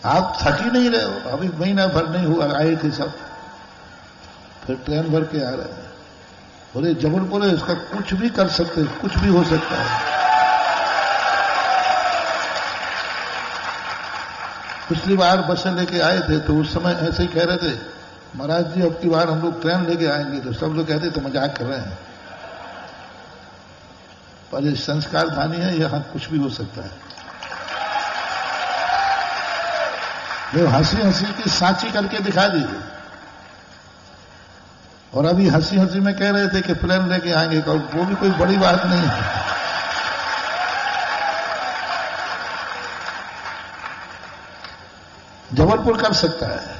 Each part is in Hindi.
आप थक ही नहीं रहे हो, अभी महीना भर नहीं हुआ आए थे सब, फिर ट्रेन भर के आ रहे हैं। बोले जबलपुर है, इसका कुछ भी कर सकते, कुछ भी हो सकता है। पिछली बार बसें लेके आए थे तो उस समय ऐसे ही कह रहे थे, महाराज जी अब की बार हम लोग ट्रेन लेके आएंगे, तो सब लोग कहते तो मजाक कर रहे हैं। पर ये संस्कार धानी है, यहां कुछ भी हो सकता है। वो हंसी हंसी की साची करके दिखा दीजिए। और अभी हंसी हंसी में कह रहे थे कि प्लेन लेके आएंगे, तो वो भी कोई बड़ी बात नहीं है। जबलपुर कर सकता है,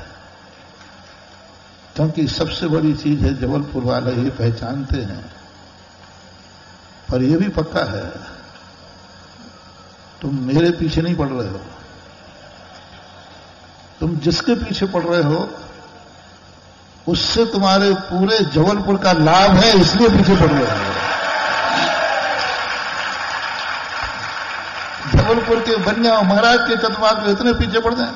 क्योंकि सबसे बड़ी चीज है जबलपुर वाले ये पहचानते हैं। पर यह भी पक्का है, तुम मेरे पीछे नहीं पड़ रहे हो, तुम जिसके पीछे पड़ रहे हो उससे तुम्हारे पूरे जबलपुर का लाभ है, इसलिए पीछे पड़ रहे हो। जबलपुर के बनिया महाराज के चतुर्मास में इतने पीछे पड़ जाए,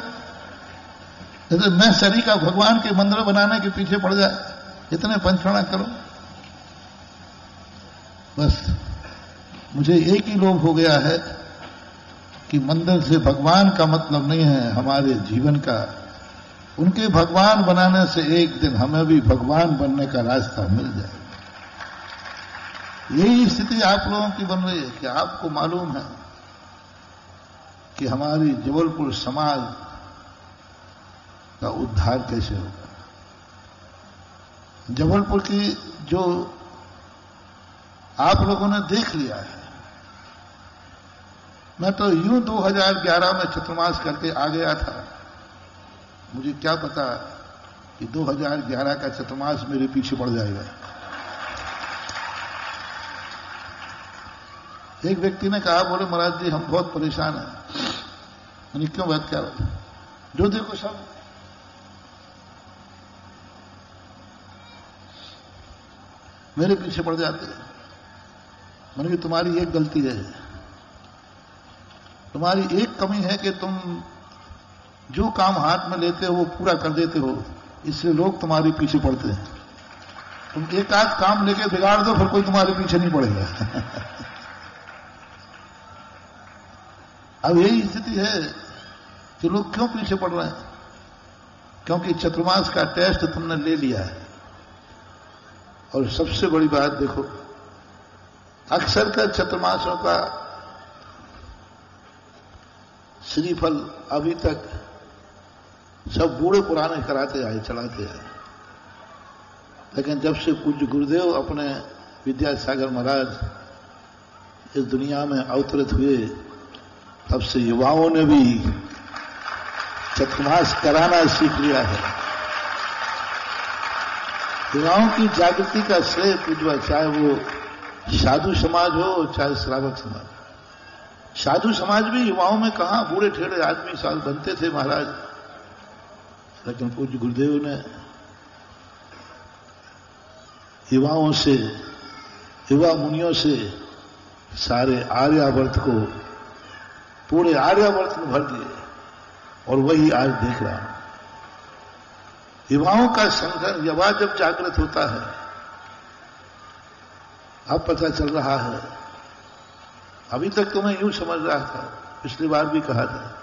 जैसे मैं सरी का भगवान के मंदिर बनाने के पीछे पड़ जाए, इतने पंचवड़ा करो। बस मुझे एक ही लोभ हो गया है कि मंदिर से भगवान का मतलब नहीं है हमारे जीवन का। उनके भगवान बनाने से एक दिन हमें भी भगवान बनने का रास्ता मिल जाए। यही स्थिति आप लोगों की बन रही है कि आपको मालूम है कि हमारी जबलपुर समाज का उद्धार कैसे होगा। जबलपुर की जो आप लोगों ने देख लिया है, मैं तो यूं 2011 में चतुर्मास करके आ गया था, मुझे क्या पता कि 2011 का चतुर्मास मेरे पीछे पड़ जाएगा। एक व्यक्ति ने कहा, बोले महाराज जी हम बहुत परेशान हैं। मैंने क्यों बात कर रहा, जो देखो सब मेरे पीछे पड़ जाते हैं। मैंने कहा तुम्हारी एक गलती है, तुम्हारी एक कमी है कि तुम जो काम हाथ में लेते हो वो पूरा कर देते हो, इसलिए लोग तुम्हारे पीछे पड़ते हैं। तुम एक आध काम लेके बिगाड़ दो, फिर कोई तुम्हारे पीछे नहीं पड़ेगा। अब यही स्थिति है कि लोग क्यों पीछे पड़ रहे हैं, क्योंकि चतुर्मास का टेस्ट तुमने ले लिया है। और सबसे बड़ी बात देखो, अक्सर कर चतुर्मासों का श्रीफल अभी तक सब बूढ़े पुराने कराते आए, चलाते आए। लेकिन जब से पूज्य गुरुदेव अपने विद्यासागर महाराज इस दुनिया में अवतरित हुए, तब से युवाओं ने भी चतुर्मास कराना सीख लिया है। युवाओं की जागृति का श्रेय पूज्य, चाहे वो साधु समाज हो चाहे श्रावक समाज। साधु समाज भी युवाओं में कहां बूढ़े ठेड़े आदमी साल बनते थे महाराज, लेकिन पूज्य गुरुदेव ने युवाओं से, युवा मुनियों से सारे आर्यावर्त को, पूरे आर्यावर्त में भर दिए। और वही आज देख रहा हूं, युवाओं का संगठन युवा जब जागृत होता है, अब पता चल रहा है। अभी तक तो मैं यूं समझ रहा था, पिछली बार भी कहा था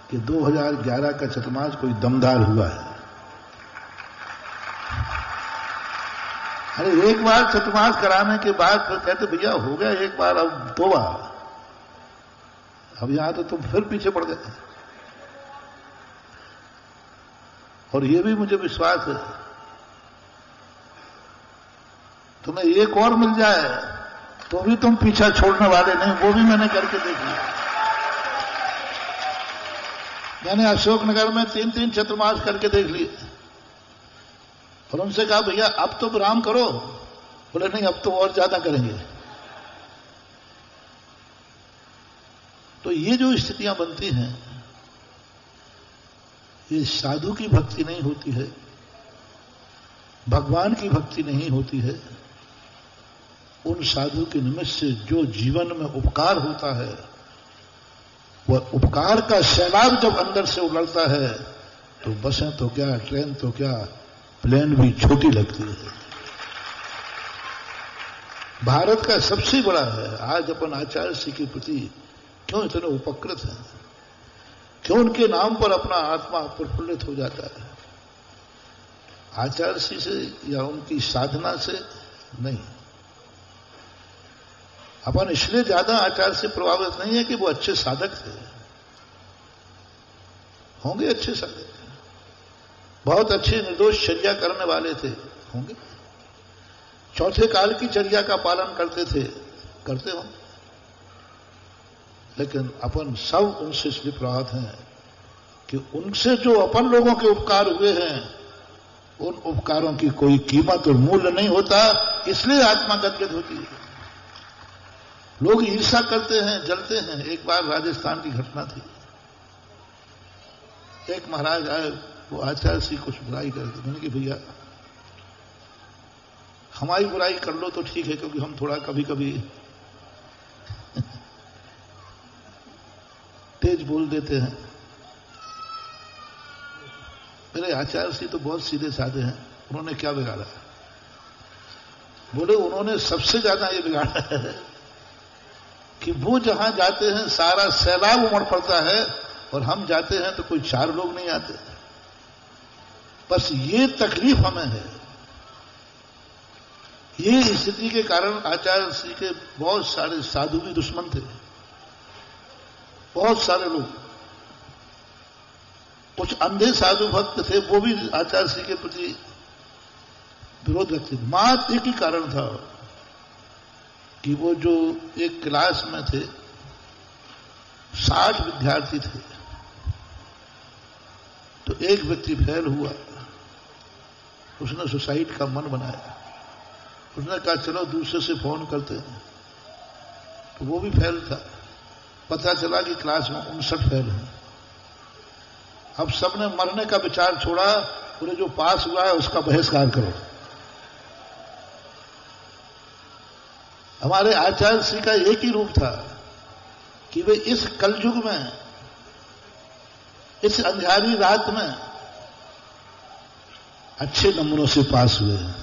कि 2011 का चतुर्मास कोई दमदार हुआ है। अरे एक बार चतुर्मास कराने के बाद फिर कहते भैया हो गया एक बार, अब 2 बार, अब यहां तो तुम फिर पीछे पड़ गए। और यह भी मुझे विश्वास है, तुम्हें एक और मिल जाए तो भी तुम पीछा छोड़ने वाले नहीं। वो भी मैंने करके देख लिया। मैंने अशोकनगर में 3-3 चतुर्मास करके देख लिए और उनसे कहा भैया अब तो विराम करो। बोले नहीं, अब तो और ज्यादा करेंगे। तो ये जो स्थितियां बनती हैं, ये साधु की भक्ति नहीं होती है, भगवान की भक्ति नहीं होती है। उन साधु के निमित्त से जो जीवन में उपकार होता है वह उपकार का सैलाब जब अंदर से उलटता है तो बसें तो क्या, ट्रेन तो क्या, प्लेन भी छोटी लगती है। भारत का सबसे बड़ा है आज अपन आचार्य श्री के प्रति क्यों इतने उपकृत हैं, क्यों उनके नाम पर अपना आत्मा प्रफुल्लित हो जाता है। आचार्य श्री से या उनकी साधना से नहीं। अपन इसलिए ज्यादा आचार्य से प्रभावित नहीं है कि वो अच्छे साधक थे, होंगे अच्छे साधक, बहुत अच्छे निर्दोष चर्या करने वाले थे, होंगे चौथे काल की चर्या का पालन करते थे, करते हो, लेकिन अपन सब उनसे इसलिए प्रभावित हैं कि उनसे जो अपन लोगों के उपकार हुए हैं उन उपकारों की कोई कीमत और मूल्य नहीं होता, इसलिए आत्मा गदगद होती है। लोग ईर्ष्या करते हैं, जलते हैं। एक बार राजस्थान की घटना थी, एक महाराज आए, वो आचार्य श्री कुछ बुराई करते, मैंने कि भैया हमारी बुराई कर लो तो ठीक है, क्योंकि हम थोड़ा कभी कभी तेज बोल देते हैं। मेरे आचार्य श्री तो बहुत सीधे साधे हैं, उन्होंने क्या बिगाड़ा? बोले उन्होंने सबसे ज्यादा ये बिगाड़ा है कि वो जहां जाते हैं सारा सैलाब उमड़ पड़ता है और हम जाते हैं तो कोई 4 लोग नहीं आते। बस ये तकलीफ हमें है। ये स्थिति के कारण आचार्य श्री के बहुत सारे साधु भी दुश्मन थे, बहुत सारे लोग। कुछ अंधे साधु भक्त थे, वो भी आचार्य श्री के प्रति विरोध रखते थे। मात्र एक ही कारण था कि वो जो एक क्लास में थे 60 विद्यार्थी थे, तो एक व्यक्ति फेल हुआ, उसने सुसाइड का मन बनाया। उसने कहा चलो दूसरे से फोन करते हैं, तो वो भी फेल था। पता चला कि क्लास में 59 फेल हैं। अब सबने मरने का विचार छोड़ा, बोले जो पास हुआ है उसका बहिष्कार करो। हमारे आचार्य श्री का एक ही रूप था कि वे इस कलयुग में, इस अंधियारी रात में अच्छे नंबरों से पास हुए हैं।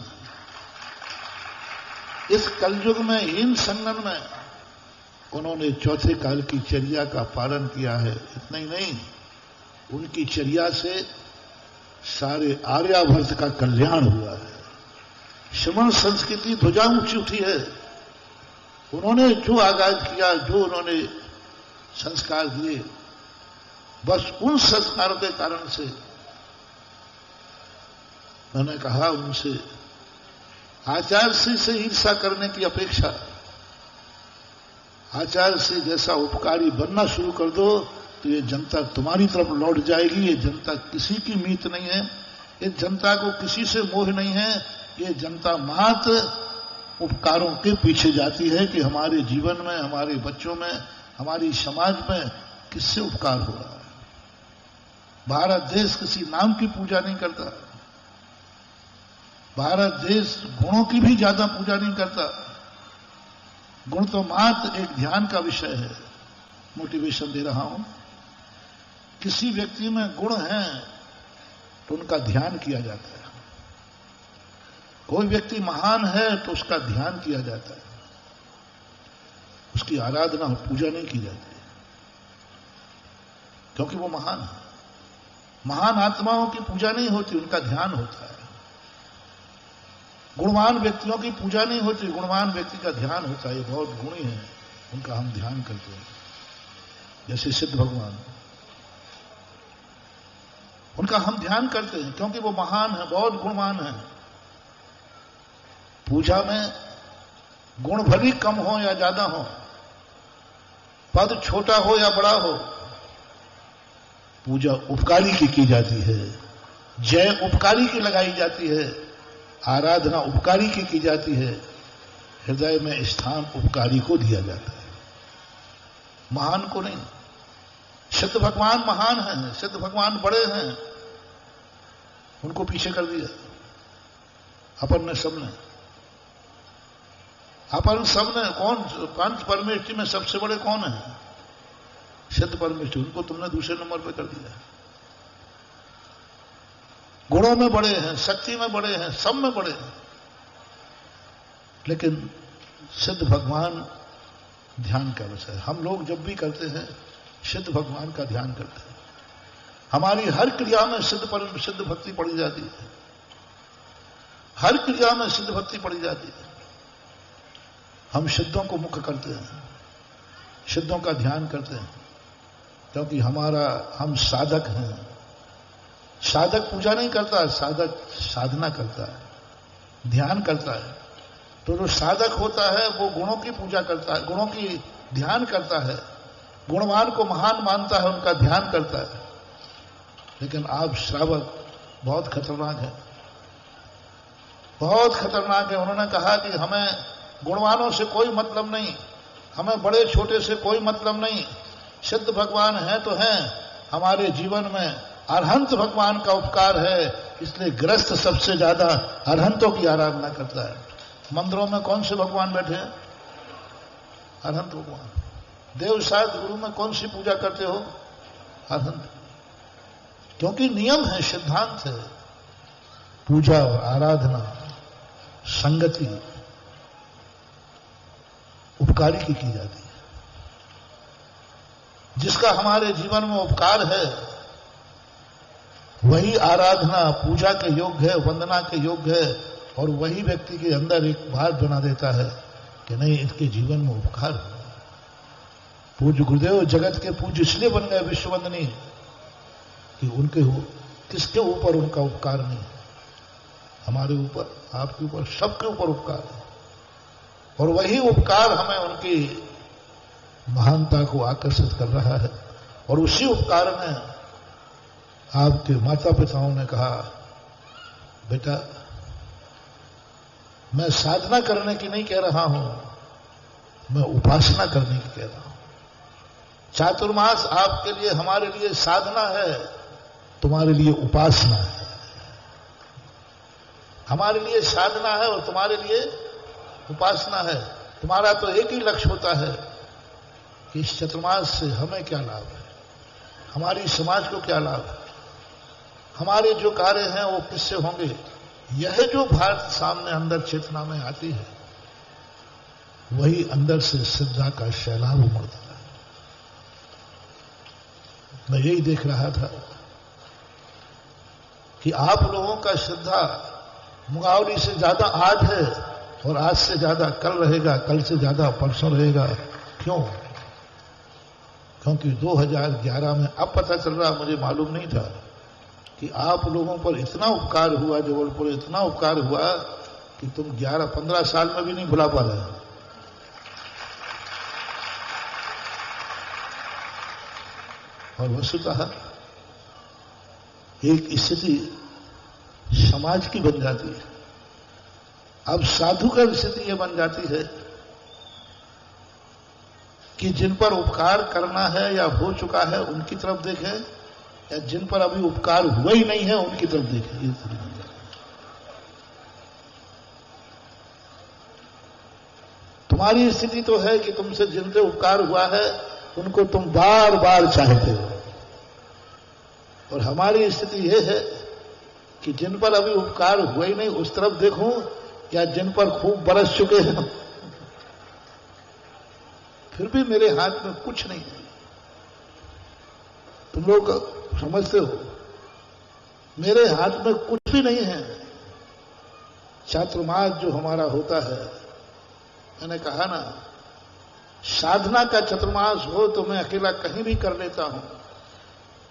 इस कलयुग में, हीन संगन में उन्होंने चौथे काल की चर्या का पालन किया है। इतना ही नहीं, उनकी चर्या से सारे आर्यावर्त का कल्याण हुआ है। श्रमण संस्कृति ध्वजा ऊंची उठी है। उन्होंने जो आगाज किया, जो उन्होंने संस्कार दिए, बस उन संस्कारों के कारण से मैंने कहा उनसे आचार्य श्री से ईर्ष्या करने की अपेक्षा आचार्य श्री जैसा उपकारी बनना शुरू कर दो तो ये जनता तुम्हारी तरफ लौट जाएगी। ये जनता किसी की मीत नहीं है, इस जनता को किसी से मोह नहीं है। ये जनता मात्र उपकारों के पीछे जाती है कि हमारे जीवन में, हमारे बच्चों में, हमारी समाज में किससे उपकार हो रहा है। भारत देश किसी नाम की पूजा नहीं करता। भारत देश गुणों की भी ज्यादा पूजा नहीं करता। गुण तो मात्र एक ध्यान का विषय है। मोटिवेशन दे रहा हूं, किसी व्यक्ति में गुण है तो उनका ध्यान किया जाता है। कोई व्यक्ति महान है तो उसका ध्यान किया जाता है, उसकी आराधना और पूजा नहीं की जाती, क्योंकि वो महान है। महान आत्माओं की पूजा नहीं होती, उनका ध्यान होता है। गुणवान व्यक्तियों की पूजा नहीं होती, गुणवान व्यक्ति का ध्यान होता है। ये बहुत गुणी है, उनका हम ध्यान करते हैं। जैसे सिद्ध भगवान, उनका हम ध्यान करते हैं क्योंकि वो महान है, बहुत गुणवान है। पूजा में गुण भली कम हो या ज्यादा हो, पद छोटा हो या बड़ा हो, पूजा उपकारी की जाती है, जय उपकारी की लगाई जाती है, आराधना उपकारी की जाती है, हृदय में स्थान उपकारी को दिया जाता है, महान को नहीं। सिद्ध भगवान महान हैं, सिद्ध भगवान बड़े हैं, उनको पीछे कर दिया अपन ने, सबने। अपन सबने, कौन पंच परमेष्टि में सबसे बड़े कौन है? सिद्ध परमेश्वर, उनको तुमने दूसरे नंबर पे कर दिया। गुणों में बड़े हैं, शक्ति में बड़े हैं, सब में बड़े हैं, लेकिन सिद्ध भगवान ध्यान का विषय। हम लोग जब भी करते हैं सिद्ध भगवान का ध्यान करते हैं, हमारी हर क्रिया में सिद्ध भक्ति पड़ी जाती है, हर क्रिया में सिद्ध भक्ति पड़ी जाती है। हम सिद्धों को मुख्य करते हैं, सिद्धों का ध्यान करते हैं, क्योंकि हम साधक हैं। साधक पूजा नहीं करता, साधक साधना करता है, ध्यान करता है। तो जो साधक होता है वो गुणों की पूजा करता है, गुणों की ध्यान करता है, गुणवान को महान मानता है, उनका ध्यान करता है। लेकिन आप श्रावक बहुत खतरनाक है, बहुत खतरनाक है। उन्होंने कहा कि हमें गुणवानों से कोई मतलब नहीं, हमें बड़े छोटे से कोई मतलब नहीं, सिद्ध भगवान है तो हैं, हमारे जीवन में अरहंत भगवान का उपकार है, इसलिए गृहस्थ सबसे ज्यादा अरहंतों की आराधना करता है। मंदिरों में कौन से भगवान बैठे हैं? अरहंत भगवान। देवसाद गुरु में कौन सी पूजा करते हो? अरहंत। क्योंकि नियम है, सिद्धांत है, पूजा और आराधना संगति उपकारी की जाती है। जिसका हमारे जीवन में उपकार है वही आराधना पूजा के योग्य है, वंदना के योग्य है, और वही व्यक्ति के अंदर एक बात बना देता है कि नहीं, इसके जीवन में उपकार है। पूज्य गुरुदेव जगत के पूज्य इसलिए बन गए विश्ववंदनीय कि उनके किसके ऊपर उनका उपकार नहीं, हमारे ऊपर, आपके ऊपर, सबके ऊपर उपकार है। और वही उपकार हमें उनकी महानता को आकर्षित कर रहा है। और उसी उपकार में आपके माता पिताओं ने कहा, बेटा मैं साधना करने की नहीं कह रहा हूं, मैं उपासना करने की कह रहा हूं। चातुर्मास आपके लिए, हमारे लिए साधना है, तुम्हारे लिए उपासना है। हमारे लिए साधना है और तुम्हारे लिए उपासना है। तुम्हारा तो एक ही लक्ष्य होता है कि इस चातुर्मास से हमें क्या लाभ है, हमारी समाज को क्या लाभ है, हमारे जो कार्य हैं वो किससे होंगे। यह जो भारत सामने अंदर चेतना में आती है, वही अंदर से श्रद्धा का सैलाब उमड़ता है। मैं यही देख रहा था कि आप लोगों का श्रद्धा मुगावली से ज्यादा आज है, और आज से ज्यादा कल रहेगा, कल से ज्यादा परसों रहेगा। क्यों? क्योंकि 2011 में अब पता चल रहा, मुझे मालूम नहीं था कि आप लोगों पर इतना उपकार हुआ, जबलपुर इतना उपकार हुआ कि तुम 11-15 साल में भी नहीं भुला पा रहे। और वस्तुतः एक स्थिति समाज की बन जाती है। अब साधु का स्थिति यह बन जाती है कि जिन पर उपकार करना है या हो चुका है उनकी तरफ देखें, या जिन पर अभी उपकार हुआ ही नहीं है उनकी तरफ देखें। ये स्थिति बन जाती है। तुम्हारी स्थिति तो है कि तुमसे जिनसे उपकार हुआ है उनको तुम बार बार चाहते हो, और हमारी स्थिति यह है कि जिन पर अभी उपकार हुआ ही नहीं उस तरफ देखूं, या जिन पर खूब बरस चुके हैं फिर भी मेरे हाथ में कुछ नहीं है। तुम लोग समझते हो, मेरे हाथ में कुछ भी नहीं है। चातुर्मास जो हमारा होता है, मैंने कहा ना, साधना का चतुर्मास हो तो मैं अकेला कहीं भी कर लेता हूं।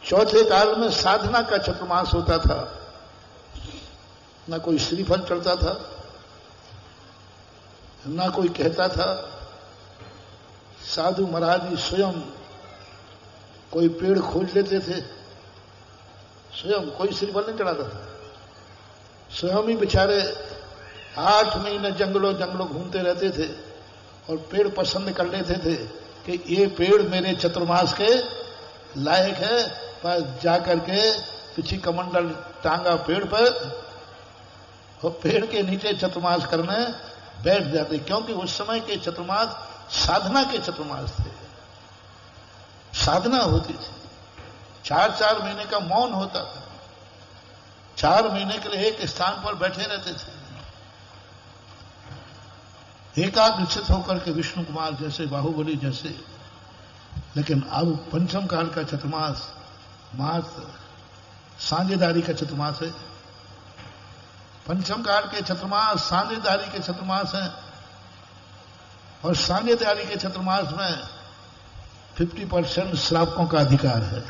चौथे काल में साधना का चतुर्मास होता था, ना कोई श्रीफल चढ़ता था, ना कोई कहता था। साधु महाराज जी स्वयं कोई पेड़ खोज लेते थे, स्वयं कोई श्रीफल नहीं चढ़ाता था, स्वयं ही बेचारे 8 महीने जंगलों जंगलों घूमते रहते थे और पेड़ पसंद कर लेते थे कि ये पेड़ मेरे चतुर्मास के लायक है। पर जाकर के पिछी कमंडल टांगा पेड़ पर और पेड़ के नीचे चतुर्मास करने बैठ जाते, क्योंकि उस समय के चतुर्मास साधना के चतुर्मास थे। साधना होती थी। 4-4 महीने का मौन होता था। 4 महीने के लिए एक स्थान पर बैठे रहते थे, एकाग्रचित होकर के, विष्णु कुमार जैसे, बाहुबली जैसे। लेकिन अब पंचम काल का चतुर्मास मात्र साझेदारी का चतुर्मास है। पंचम काल के चतुर्मास साझेदारी के चतुर्मास हैं, और साझेदारी के चतुर्मास में 50% श्रावकों का अधिकार है,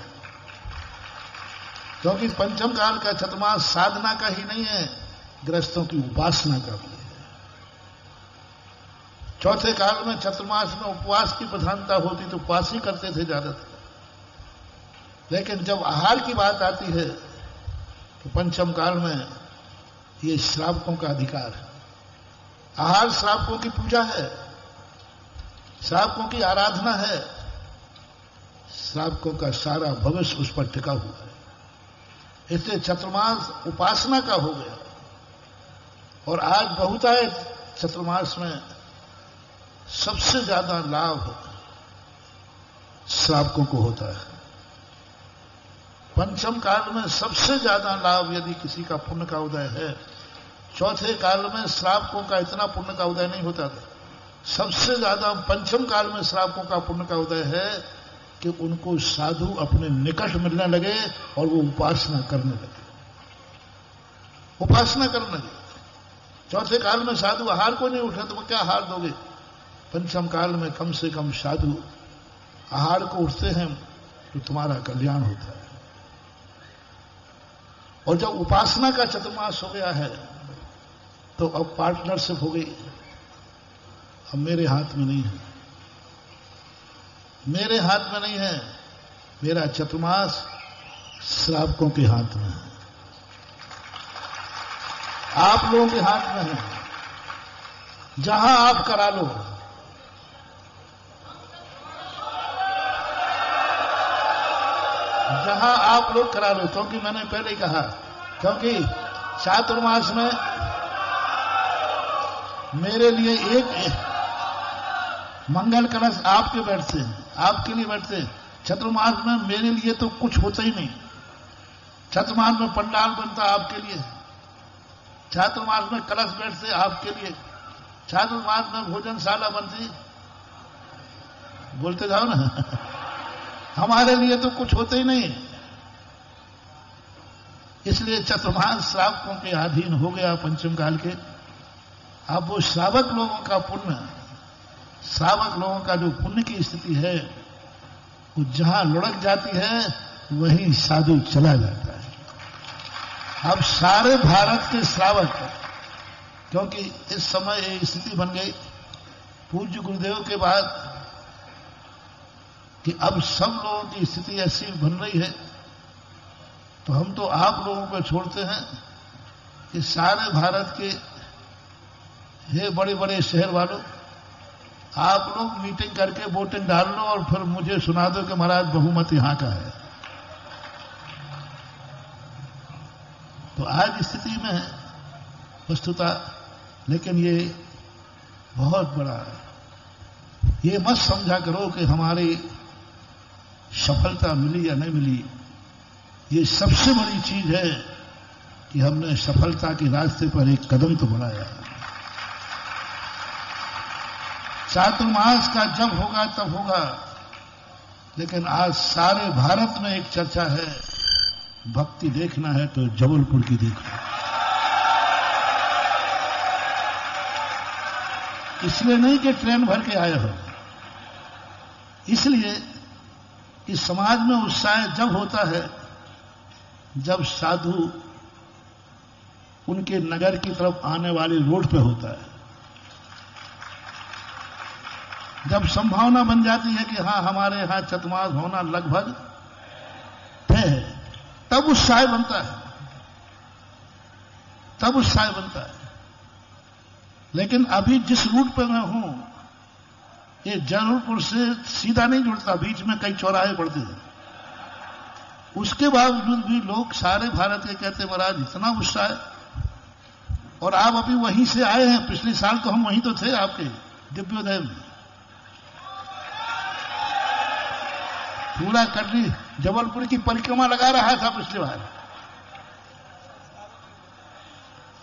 क्योंकि पंचम काल का चतुर्मास साधना का ही नहीं है, गृहस्थों की उपासना का भी है। चौथे काल में चतुर्मास में उपवास की प्रधानता होती, तो उपवास ही करते थे ज्यादातर। लेकिन जब आहार की बात आती है तो पंचम काल में ये श्रावकों का अधिकार है। आहार श्रावकों की पूजा है, श्रावकों की आराधना है, श्रावकों का सारा भविष्य उस पर टिका हुआ है। इसलिए चतुर्मास उपासना का हो गया। और आज बहुतायत चतुर्मास में सबसे ज्यादा लाभ श्रावकों को होता है। पंचम काल में सबसे ज्यादा लाभ यदि किसी का पुण्य का उदय है, चौथे काल में श्रावकों का इतना पुण्य का उदय नहीं होता था। सबसे ज्यादा पंचम काल में श्रावकों का पुण्य का उदय है कि उनको साधु अपने निकट मिलने लगे और वो उपासना करने लगे, उपासना करने लगे। चौथे काल में साधु आहार को नहीं उठे तो वो क्या आहार दोगे? पंचम काल में कम से कम साधु आहार को उठते हैं तो तुम्हारा कल्याण होता है। और जब उपासना का चतुर्मास हो गया है तो अब पार्टनरशिप हो गई। अब मेरे हाथ में नहीं है, मेरे हाथ में नहीं है, मेरा चतुर्मास श्रावकों के हाथ में है, आप लोगों के हाथ में है। जहां आप करा लो, जहां आप लोग करा लो, क्योंकि मैंने पहले ही कहा, क्योंकि चातुर्मास में मेरे लिए एक मंगल कलश आपके बैठते हैं, आपके लिए बैठते हैं। चतुर्मास में मेरे लिए तो कुछ होता ही नहीं। चतुर्मास में पंडाल बनता आपके लिए, चातुर्मास में कलश बैठते आपके लिए, चातुर्मास में भोजनशाला बनती, बोलते जाओ ना हमारे लिए तो कुछ होते ही नहीं। इसलिए चतुर्मास श्रावकों के अधीन हो गया पंचम काल के। अब वो श्रावक लोगों का पुण्य, श्रावक लोगों का जो पुण्य की स्थिति है, वो जहां लुढ़क जाती है वहीं साधु चला जाता है। अब सारे भारत के श्रावक, क्योंकि इस समय ये स्थिति बन गई पूज्य गुरुदेव के बाद कि अब सब लोगों की स्थिति ऐसी बन रही है, तो हम तो आप लोगों को छोड़ते हैं कि सारे भारत के हे बड़े बड़े शहर वालों, आप लोग मीटिंग करके वोटिंग डाल लो और फिर मुझे सुना दो कि महाराज बहुमत यहां का है। तो आज स्थिति में है वस्तुतः, लेकिन ये बहुत बड़ा है। ये मत समझा करो कि हमारी सफलता मिली या नहीं मिली। ये सबसे बड़ी चीज है कि हमने सफलता के रास्ते पर एक कदम तो बढ़ाया। चातुर्मास का जब होगा तब होगा, लेकिन आज सारे भारत में एक चर्चा है, भक्ति देखना है तो जबलपुर की देखो। इसलिए नहीं कि ट्रेन भर के आए हो, इसलिए कि समाज में उत्साह जब होता है जब साधु उनके नगर की तरफ आने वाले रोड पे होता है, जब संभावना बन जाती है कि हाँ हमारे यहां चतुर्मास होना लगभग तय है, तब उत्साह बनता है, तब उत्साह बनता है। लेकिन अभी जिस रूट पे मैं हूं, ये जबलपुर से सीधा नहीं जुड़ता, बीच में कई चौराहे पड़ते हैं। उसके बावजूद भी लोग सारे भारत के कहते महाराज इतना उत्साह है, और आप अभी वहीं से आए हैं। पिछले साल तो हम वहीं तो थे आपके दिव्योदय में। पूरा करनी, जबलपुर की परिक्रमा लगा रहा था पिछली बार।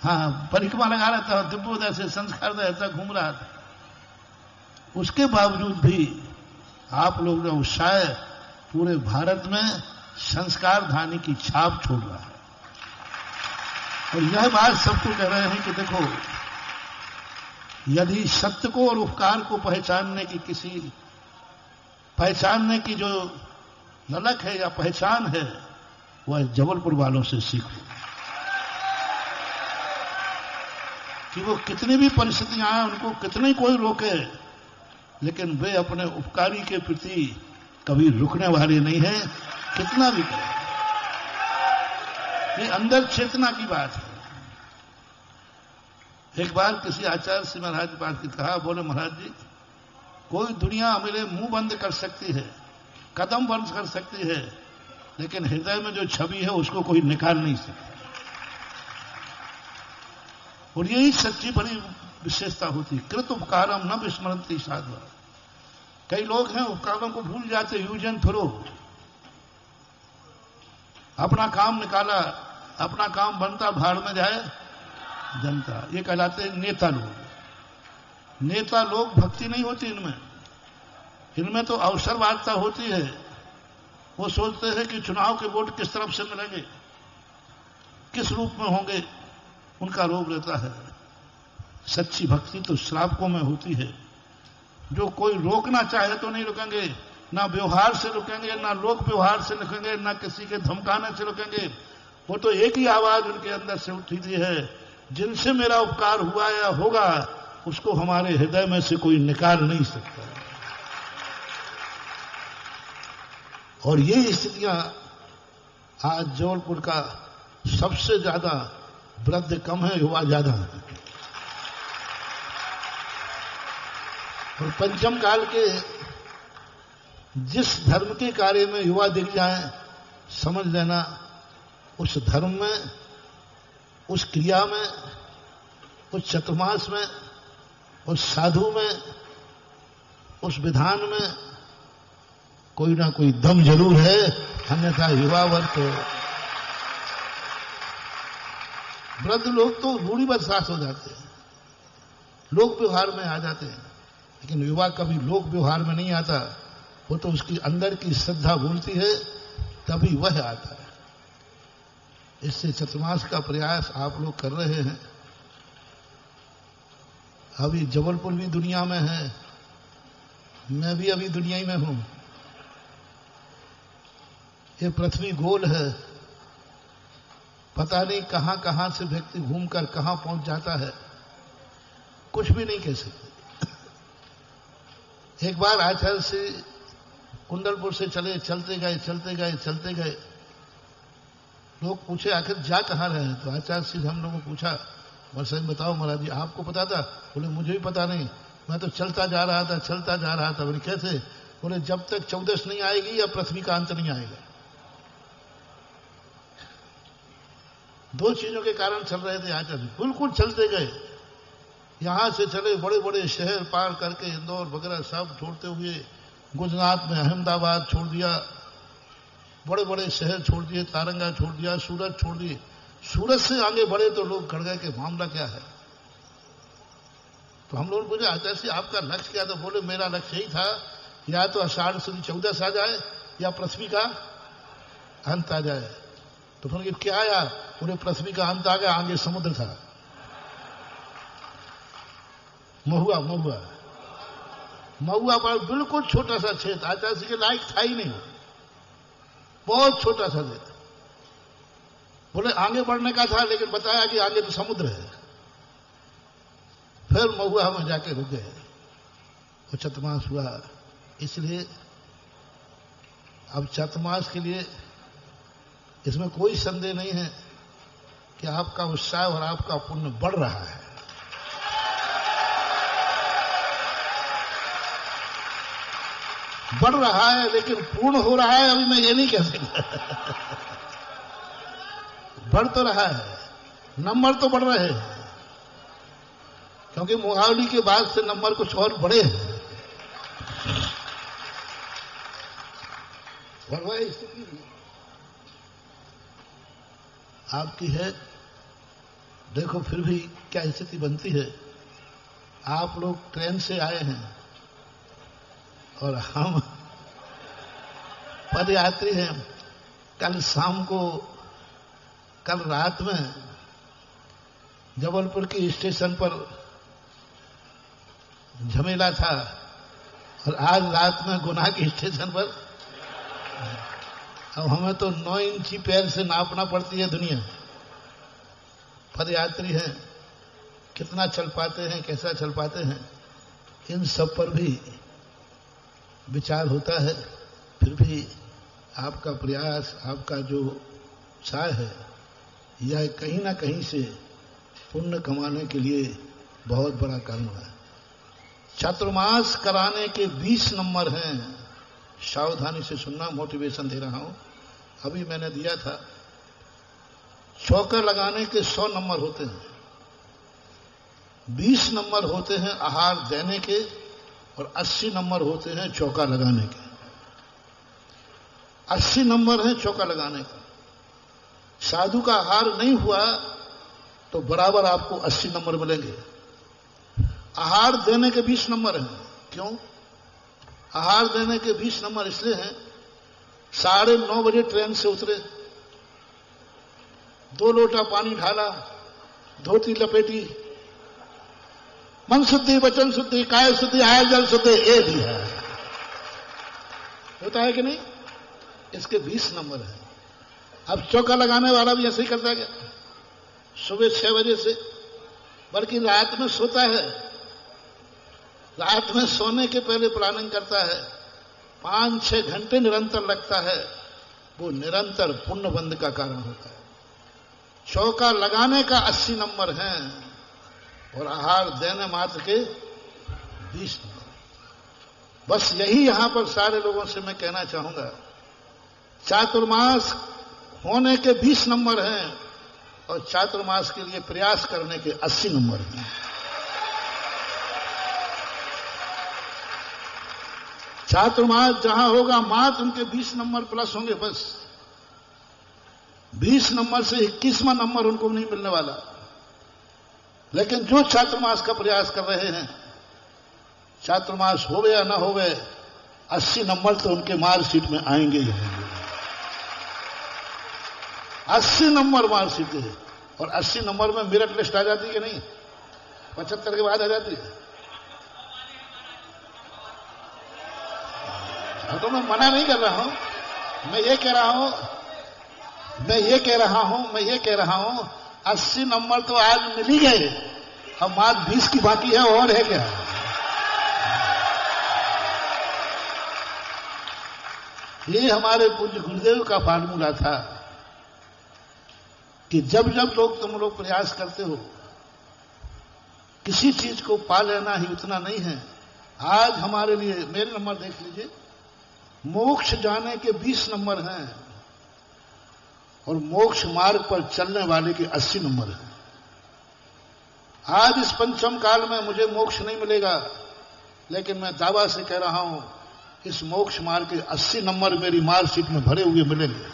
हाँ, परिक्रमा लगा रहा था, दिव्योदय से संस्कार ऐसा घूम रहा था। उसके बावजूद भी आप लोग का उत्साह पूरे भारत में संस्कार धानी की छाप छोड़ रहा है। और यह बात सबको कह रहे हैं कि देखो, यदि सत्य को और उपकार को पहचानने की जो ललक है या पहचान है, वह जबलपुर वालों से सीखो कि वो कितनी भी परिस्थितियां आए, उनको कितनी कोई रोके, लेकिन वे अपने उपकारी के प्रति कभी रुकने वाले नहीं हैं, कितना भी करें। ये अंदर चेतना की बात है। एक बार किसी आचार्य से महाराज बात की कहा, बोले महाराज जी, कोई दुनिया मेरे मुंह बंद कर सकती है, कदम बंद कर सकती है, लेकिन हृदय में जो छवि है उसको कोई निकाल नहीं सकता। और यही सच्ची बड़ी विशेषता होती है। कृत उपकारम न विस्मरन्ति साधु। कई लोग हैं उपकारों को भूल जाते, यूज एंड थ्रो। अपना काम निकाला, अपना काम बनता, भाड़ में जाए जनता। ये कहलाते हैं नेता लोग। नेता लोग भक्ति नहीं होती इनमें, इनमें तो अवसरवादिता होती है। वो सोचते हैं कि चुनाव के वोट किस तरफ से मिलेंगे, किस रूप में होंगे, उनका रोग रहता है। सच्ची भक्ति तो श्रावकों में होती है, जो कोई रोकना चाहे तो नहीं रुकेंगे, ना व्यवहार से रुकेंगे, ना लोक व्यवहार से रुकेंगे, ना किसी के धमकाने से रुकेंगे। वो तो एक ही आवाज उनके अंदर से उठती है, जिनसे मेरा उपकार हुआ या होगा उसको हमारे हृदय में से कोई निकाल नहीं सकता। और ये स्थितियां आज जबलपुर का सबसे ज्यादा वृद्ध कम है, युवा ज्यादा है। और पंचम काल के जिस धर्म के कार्य में युवा दिख जाए, समझ लेना उस धर्म में, उस क्रिया में, उस चतुर्मास में, उस साधु में, उस विधान में कोई ना कोई दम जरूर है, अन्यथा युवा वर्ग तो वृद्ध लोग तो रूढ़िबद्ध हो जाते हैं, लोक व्यवहार में आ जाते हैं। लेकिन युवा कभी लोक व्यवहार में नहीं आता, वो तो उसकी अंदर की श्रद्धा बोलती है, तभी वह आता है। इससे चतुर्मास का प्रयास आप लोग कर रहे हैं। अभी जबलपुर भी दुनिया में है, मैं भी अभी दुनिया ही में हूं। ये पृथ्वी गोल है, पता नहीं कहां कहां से व्यक्ति घूमकर कहां पहुंच जाता है, कुछ भी नहीं कह सकते। एक बार आचार्य से कुंडलपुर से चलते गए, लोग पूछे आखिर जा कहां रहे हैं। तो आचार्य से हम लोगों को पूछा, बस बताओ महाराज जी, आपको पता था? बोले मुझे भी पता नहीं, मैं तो चलता जा रहा था। बोले कैसे? बोले जब तक 14 नहीं आएगी या पृथ्वी का अंत नहीं आएगा। दो चीजों के कारण चल रहे थे आचार्य, बिल्कुल चलते गए। यहां से चले, बड़े बड़े शहर पार करके, इंदौर वगैरह सब छोड़ते हुए गुजरात में अहमदाबाद छोड़ दिया, बड़े बड़े शहर छोड़ दिए, तारंगा छोड़ दिया, सूरत छोड़ दिए। सूरत से आगे बढ़े तो लोग खड़ गए कि मामला क्या है। तो हम लोग पूछे आचार्य से आपका लक्ष्य क्या था? बोले मेरा लक्ष्य यही था, या तो आषाढ़ शुद्ध 14 आ जाए या पृथ्वी का अंत आ जाए। तो फिर क्या आया? पूरे पृथ्वी का अंत आ गया, आगे समुद्र था, महुआ पर बिल्कुल छोटा सा क्षेत्र, आचार्य के लायक था ही नहीं, बहुत छोटा सा क्षेत्र। बोले आगे बढ़ने का था, लेकिन बताया कि आगे तो समुद्र है। फिर महुआ में जाके रुक गए, वो चतुर्मास हुआ। इसलिए अब चतुर्मास के लिए इसमें कोई संदेह नहीं है कि आपका उत्साह और आपका पुण्य बढ़ रहा है। बढ़ रहा है, लेकिन पूर्ण हो रहा है अभी मैं ये नहीं कह सकता। बढ़ तो रहा है, नंबर तो बढ़ रहे हैं, क्योंकि मुहावली के बाद से नंबर कुछ और बड़े हैं। और वह स्थिति भी आपकी है। देखो फिर भी क्या स्थिति बनती है। आप लोग ट्रेन से आए हैं और हम पदयात्री हैं। कल शाम को, कल रात में जबलपुर की स्टेशन पर झमेला था और आज रात में गुना के स्टेशन पर। अब हमें तो 9 इंची पैर से नापना पड़ती है दुनिया। पदयात्री हैं, कितना चल पाते हैं, कैसा चल पाते हैं, इन सब पर भी विचार होता है। फिर भी आपका प्रयास, आपका जो उत्साह है, यह कहीं ना कहीं से पुण्य कमाने के लिए बहुत बड़ा कारण है। चातुर्मास कराने के 20 नंबर हैं। सावधानी से सुनना, मोटिवेशन दे रहा हूं। अभी मैंने दिया था, चौका लगाने के 100 नंबर होते हैं, 20 नंबर होते हैं आहार देने के और 80 नंबर होते हैं चौका लगाने के। 80 नंबर है चौका लगाने का। साधु का आहार नहीं हुआ तो बराबर आपको 80 नंबर मिलेंगे। आहार देने के 20 नंबर हैं। क्यों आहार देने के 20 नंबर? इसलिए हैं, 9:30 बजे ट्रेन से उतरे, 2 लोटा पानी ढाला, धोती लपेटी, मन शुद्धि, वचन शुद्धि, काय शुद्धि, आय जल शुद्धि, ये भी है। होता है कि नहीं? इसके 20 नंबर है। अब चौका लगाने वाला भी ऐसे ही करता है क्या? सुबह 6 बजे से, बल्कि रात में सोता है, रात में सोने के पहले प्लानिंग करता है, 5-6 घंटे निरंतर लगता है। वो निरंतर पुण्य बंध का कारण होता है। चौका लगाने का 80 नंबर हैं और आहार देने मात्र के 20 नंबर। बस यही यहां पर सारे लोगों से मैं कहना चाहूंगा। चातुर्मास होने के 20 नंबर हैं और चातुर्मास के लिए प्रयास करने के 80 नंबर हैं। चातुर्मास जहां होगा मात्र उनके 20 नंबर प्लस होंगे। बस 20 नंबर से 21वां नंबर उनको नहीं मिलने वाला। लेकिन जो चातुर्मास का प्रयास कर रहे हैं, चातुर्मास हो गया ना हो गए, 80 नंबर तो उनके मार्कशीट में आएंगे ही आएंगे। 80 नंबर मार्कशीट है। और 80 नंबर में मेरिट लिस्ट आ जाती है कि नहीं? 75 के बाद आ जाती है। तो मैं मना नहीं कर रहा हूं, मैं ये कह रहा हूं 80 नंबर तो आज मिल ही गए। अब बात 20 की बाकी है, और है क्या? ये हमारे पूज्य गुरुदेव का फार्मूला था कि जब जब तुम लोग प्रयास करते हो, किसी चीज को पा लेना ही उतना नहीं है। आज हमारे लिए, मेरे नंबर देख लीजिए, मोक्ष जाने के 20 नंबर हैं और मोक्ष मार्ग पर चलने वाले के 80 नंबर हैं। आज इस पंचम काल में मुझे मोक्ष नहीं मिलेगा, लेकिन मैं दावा से कह रहा हूं, इस मोक्ष मार्ग के 80 नंबर मेरी मार्कशीट में भरे हुए मिलेंगे।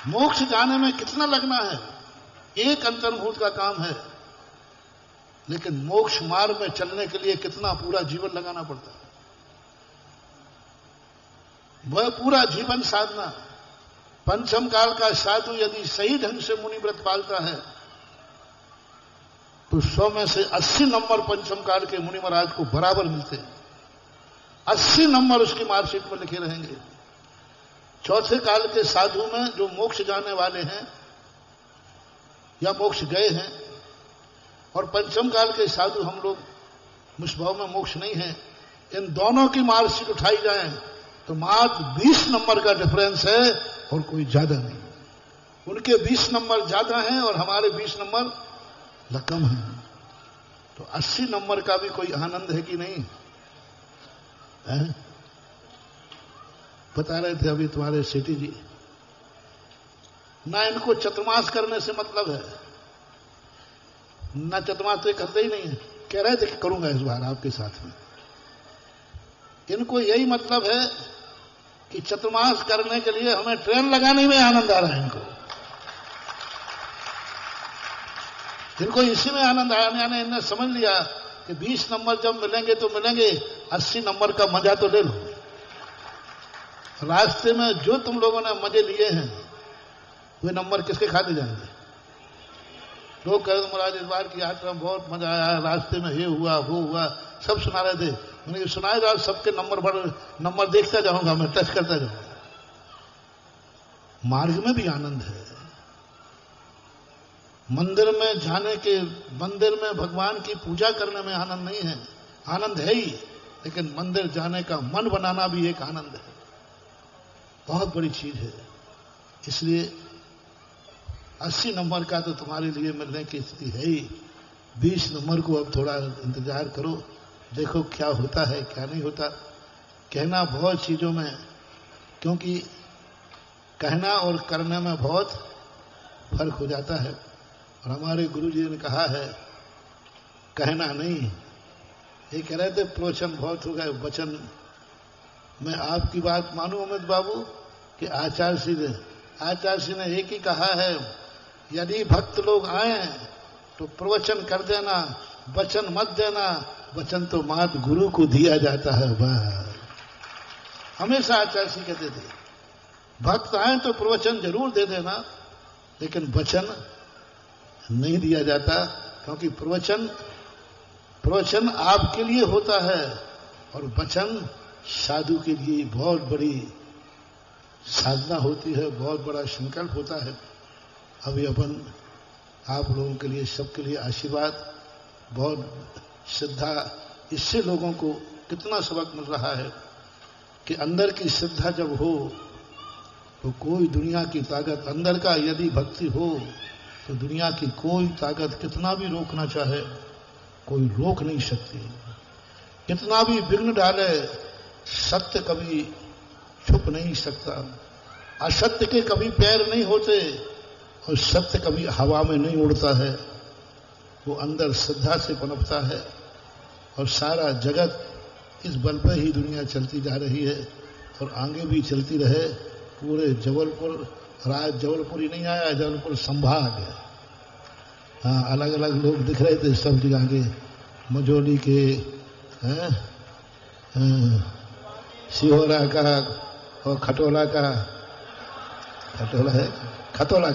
मोक्ष जाने में कितना लगना है? एक अंतर्मुहूर्त का काम है, लेकिन मोक्ष मार्ग में चलने के लिए कितना पूरा जीवन लगाना पड़ता है। वह पूरा जीवन साधना। पंचम काल का साधु यदि सही ढंग से मुनि व्रत पालता है तो 100 में से 80 नंबर पंचम काल के मुनि महाराज को बराबर मिलते हैं। 80 नंबर उसकी मार्कशीट में लिखे रहेंगे। चौथे काल के साधु में जो मोक्ष जाने वाले हैं या मोक्ष गए हैं, और पंचम काल के साधु हम लोग मुष्भाव में मोक्ष नहीं है, इन दोनों की मार्कशीट उठाई जाए तो मात्र 20 नंबर का डिफरेंस है और कोई ज्यादा नहीं। उनके 20 नंबर ज्यादा हैं और हमारे 20 नंबर कम हैं। तो 80 नंबर का भी कोई आनंद है कि नहीं है? बता रहे थे अभी तुम्हारे सेठी जी, ना इनको चतुर्मास करने से मतलब है, ना चतुर्मास तो करते ही नहीं है। कह रहे थे कि करूंगा इस बार आपके साथ में। इनको यही मतलब है कि चतुर्मास करने के लिए हमें ट्रेन लगाने में आनंद आ रहा है जिनको इसी में आनंद आने आने इन्हें समझ लिया कि 20 नंबर जब मिलेंगे तो मिलेंगे, 80 नंबर का मजा तो ले लो। रास्ते में जो तुम लोगों ने मजे लिए हैं वे नंबर किसके खाते जाएंगे? लोग कह रहे महाराज इस बार की यात्रा में बहुत मजा आया, रास्ते में ये हुआ वो हुआ, सब सुना रहे थे। मैंने सुनाए जाओ, सबके नंबर देखता जाऊंगा, मैं टच करता जाऊंगा। मार्ग में भी आनंद है। मंदिर में जाने के, मंदिर में भगवान की पूजा करने में आनंद नहीं है, आनंद है ही, लेकिन मंदिर जाने का मन बनाना भी एक आनंद है, बहुत बड़ी चीज है। इसलिए 80 नंबर का तो तुम्हारे लिए मिलने की स्थिति है ही, 20 नंबर को अब थोड़ा इंतजार करो, देखो क्या होता है क्या नहीं होता। कहना बहुत चीजों में, क्योंकि कहना और करने में बहुत फर्क हो जाता है। और हमारे गुरु जी ने कहा है कहना नहीं, ये कह रहे थे प्रवचन बहुत हो गए, वचन। मैं आपकी बात मानूं अमित बाबू कि आचार्य जी ने एक ही कहा है, यदि भक्त लोग आए तो प्रवचन कर देना, वचन मत देना, वचन तो मात गुरु को दिया जाता है। वह हमेशा आचार्य जी कहते थे भक्त आए तो प्रवचन जरूर दे देना, लेकिन वचन नहीं दिया जाता, क्योंकि प्रवचन आपके लिए होता है और वचन साधु के लिए बहुत बड़ी साधना होती है, बहुत बड़ा संकल्प होता है। अभी अपन आप लोगों के लिए, सबके लिए आशीर्वाद, बहुत श्रद्धा, इससे लोगों को कितना सबक मिल रहा है कि अंदर की श्रद्धा जब हो तो कोई दुनिया की ताकत, अंदर का यदि भक्ति हो तो दुनिया की कोई ताकत कितना भी रोकना चाहे कोई रोक नहीं सकती। कितना भी विघ्न डाले, सत्य कभी छुप नहीं सकता, असत्य के कभी पैर नहीं होते और सत्य कभी हवा में नहीं उड़ता है। वो अंदर श्रद्धा से पनपता है और सारा जगत इस बल पर ही दुनिया चलती जा रही है और आगे भी चलती रहे। पूरे जबलपुर, राज जबलपुर ही नहीं आया, जबलपुर संभाग है। हाँ, अलग अलग लोग दिख रहे थे सब जगह के, मझोली के, सिहोरा का और खटोला का, खटोला है, खतोला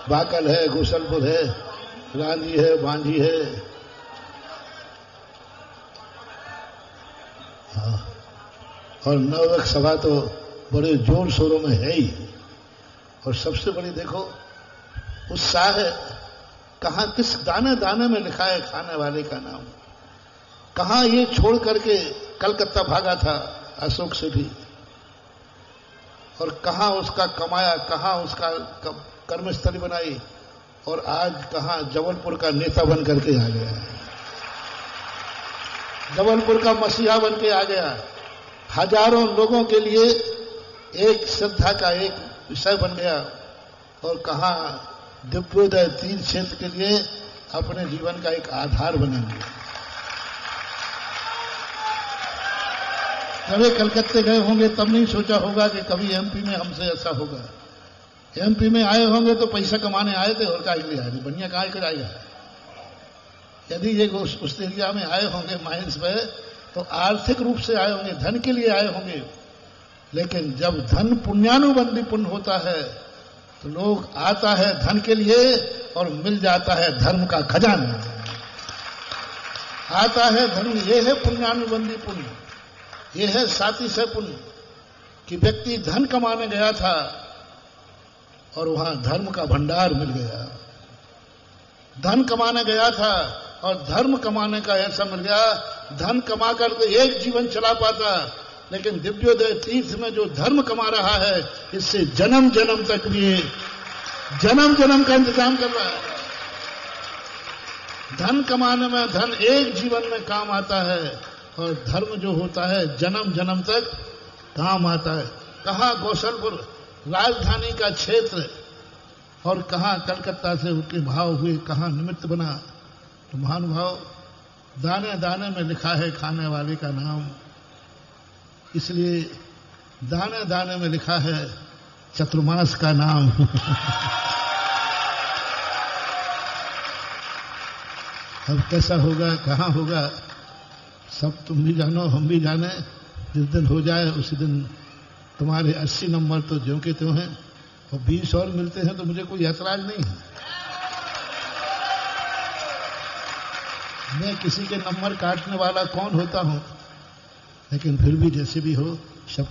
बाकल है, गोसलपुर है, गांधी है, बांझी है। हाँ, और नवरक सभा तो बड़े जोर शोरों में है ही। और सबसे बड़ी देखो उत्साह है, कहां किस दाने दाने में लिखा है खाने वाले का नाम। कहां ये छोड़ करके कलकत्ता भागा था अशोक से भी, और कहां उसका कमाया, कहां उसका कर्मस्थली बनाई, और आज कहां जबलपुर का नेता बन करके आ गया, जबलपुर का मसीहा बन के आ गया। हजारों लोगों के लिए एक श्रद्धा का एक विषय बन गया, और कहां दिव्योदय तीर्थ क्षेत्र के लिए अपने जीवन का एक आधार बनेंगे। जब कलकत्ते गए होंगे तब नहीं सोचा होगा कि कभी एमपी में हमसे ऐसा होगा। एमपी में आए होंगे तो पैसा कमाने आए थे, और काहे के लिए आए थे, बढ़िया काहे कर आएगा। यदि ये उस एरिया में आए होंगे माइंस पे, तो आर्थिक रूप से आए होंगे, धन के लिए आए होंगे। लेकिन जब धन पुण्यानुबंधी पुण्य होता है तो लोग आता है धन के लिए और मिल जाता है धर्म का खजाना। आता है धर्म, ये है पुण्यानुबंधी पुण्य, ये है साथी से पुण्य कि व्यक्ति धन कमाने गया था और वहां धर्म का भंडार मिल गया। धन कमाने गया था और धर्म कमाने का ऐसा मिल गया, धन कमा कर तो एक जीवन चला पाता, लेकिन दिव्योदय तीर्थ में जो धर्म कमा रहा है, इससे जन्म जन्म तक भी जन्म जन्म का इंतजाम कर रहा है। धन कमाने में धन एक जीवन में काम आता है, और धर्म जो होता है जन्म जन्म तक काम आता है। कहां गोसलपुर राजधानी का क्षेत्र और कहां कलकत्ता से उनके भाव हुए, कहां निमित्त बना, तो महानुभाव, दाने दाने में लिखा है खाने वाले का नाम, इसलिए दाने दाने में लिखा है चतुर्मास का नाम। अब कैसा होगा, कहाँ होगा, सब तुम भी जानो, हम भी जाने। जिस दिन हो जाए उसी दिन तुम्हारे 80 नंबर तो ज्यों के त्यों हैं, और 20 और मिलते हैं तो मुझे कोई ऐतराज नहीं है। मैं किसी के नंबर काटने वाला कौन होता हूं, लेकिन फिर भी जैसे भी हो सब